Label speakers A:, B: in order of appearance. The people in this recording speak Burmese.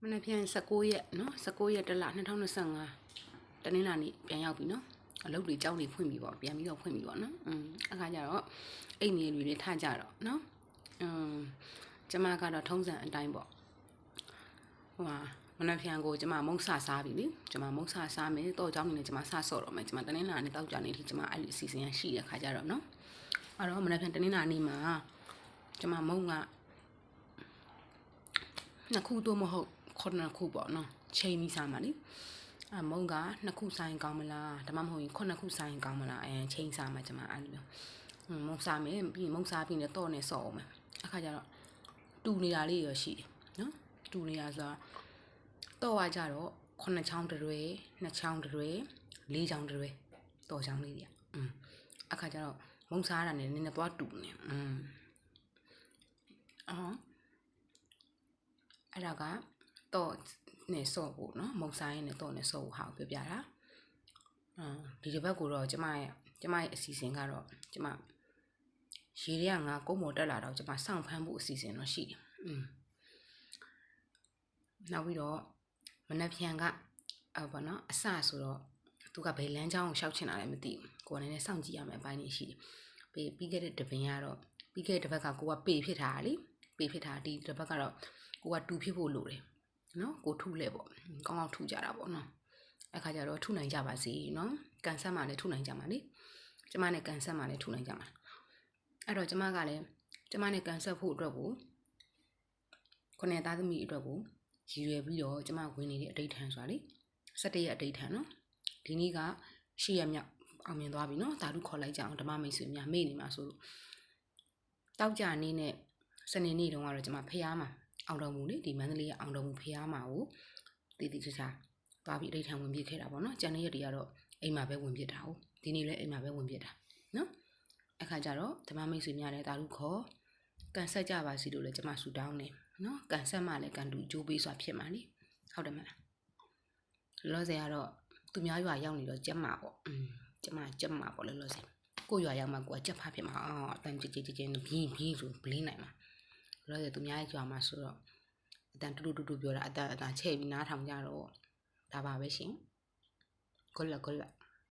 A: မနေ့ပြန်19ရက်နော်19ရက်တလ2025တနင်္လာနေ့ပြန်ရောက်ပြီနော်အလုပ်တွေကြောင်းတွေဖွင့်ပြီပေါ့ပြန်ပြီးတော့ဖွင့်ပြီပေါ့နော်အခါကျတော့အိမ်ကြီးတွေထကြတော့နော်ကျမကတော့ထုံးစံအတိုင်းပေါ့ဟိုမနေ့ပြန်ကိုကျမမုံဆစားပြီလေကျမမုံဆစားမယ်တော့ကြောင်းနေနဲ့ကျမဆဆော့တော့မယ်ကျမတနင်္လာနေ့တောက်ကြနေထိကျမအဲ့ဒီအစီအစဉ်ရှိတဲ့ခါကျတော့နော်အဲ့တော့မနေ့ပြန်တနင်္လာနေ့မှာကျမမုံကနှစ်ခုတော့မဟုတ်9ခုပေါ့နော်ချိန်ပြီးစားမှာလေမုံက2ခုဆိုင်ကောင်းမလားဒါမှမဟုတ်ရင်9ခုဆိုင်ကောင်းမလားချိန်စားမှာကျမအဲ့လိုမျိုးမုံစားမယ်ပြီးမုံစားပြီးတော့တော့နဲ့ဆော့အောင်မယ်အခါကျတော့တူနေတာလေးရရှိတယ်နော်တူနေတာဆိုတော့ဝါကြတော့9ချောင်းတွေ2ချောင်းတွေ4ချောင်းတွေတော့ချောင်းလေးတွေအခါကျတော့မုံစားရတာနဲ့နည်းနည်းသွားတူနေအဲ့ဒါကတော့နဲ့ဆော့ဖို့နော်မုံစားရင်နဲ့တော့နဲ့ဆော့ဖို့ဟာကိုပြောပြတာဒီတစ်ပတ်ကိုတော့ကျမရဲ့အစီအစဉ်ကတော့ကျမရေတွေကငါကုန်းပေါ်တက်လာတော့ကျမစောင့်ဖမ်းဖို့အစီအစဉ်တော့ရှိတယ်နောက်ပြီးတော့မနက်ဖြန်ကဘောနော်အစဆိုတော့သူကဘယ်လမ်းကြောင်းကိုရှောက်ချင်တာလဲမသိဘူးကိုယ်ကလည်းစောင့်ကြည့်ရမယ်အပိုင်းလေးရှိတယ်ပြီးခဲ့တဲ့တပင်ကတော့ပြီးခဲ့တဲ့တစ်ပတ်ကကိုကပေဖြစ်ထားတာလေပေဖြစ်ထားဒီတစ်ပတ်ကတော့ကိုကတူဖြစ်ဖို့လိုတယ်နော်ကိုထုလဲပေါ့ကောင်းကောင်းထုကြတာပေါ့နော်အခါကျတော့ထုနိုင်ကြပါစေနော်ကန်ဆက်မှလည်းထုနိုင်ကြမှာလေကျမနဲ့ကန်ဆက်မှလည်းထုနိုင်ကြမှာအဲ့တော့ကျမကလည်းကျမနဲ့ကန်ဆက်ဖို့အတွက်ကိုခုနှစ်သားသမီးအတွက်ကိုရည်ရွယ်ပြီးတော့ကျမဝင်နေတဲ့အတိတ်ထန်ဆိုတာလေ17ရက်အတိတ်ထန်နော်ဒီနေ့က10ရက်မြောက်အောင်မြင်သွားပြီနော်ဓာတုခေါ်လိုက်ကြအောင်ဓမ္မမိတ်ဆွေများမေ့နေမှာဆိုလို့တောက်ကြနေနဲ့စနေနေ့တုန်းကတော့ကျမဖျားမှာအောင်တော်မူလေဒီမန္တလေးကအောင်တော်မူဖျားမှာကိုတည်တည်ချာချာသွားပြီးအတိတ်ထန်ဝင်ပြစ်ခဲ့တာပေါ့နော်ကျန်တဲ့ရက်တွေကတော့အိမ်မှာပဲဝင်ပြစ်တာဟုတ်ဒီနေ့လည်းအိမ်မှာပဲဝင်ပြစ်တာနော်အခါကျတော့ဓမ္မမိတ်ဆွေများလည်းဓာတုခေါ်ကန်ဆက်ကြပါစီလို့လည်းကျမဆူတောင်းတယ်နော်ကန်ဆက်မှလည်းကန်တူကြိုးပေးစွာဖြစ်မှာလေဟုတ်တယ်မလားလောဆယ်ကတော့သူများရွာရောက်နေတော့ကြက်မှာပေါ့ကျမကြက်မှာပေါ့လေလောဆယ်ကိုရွာရောက်မှကိုကကြက်ဖားဖြစ်မှာအတန်ကြည်ကြည်ဘီးဆိုဘလင်းနိုင်မှာလောဆယ်သူများရွာမှာဆိုတော့အတန်တူပြောတာအတန်ချဲ့ပြီးနားထောင်ကြတော့ဒါပါပဲရှင်good luck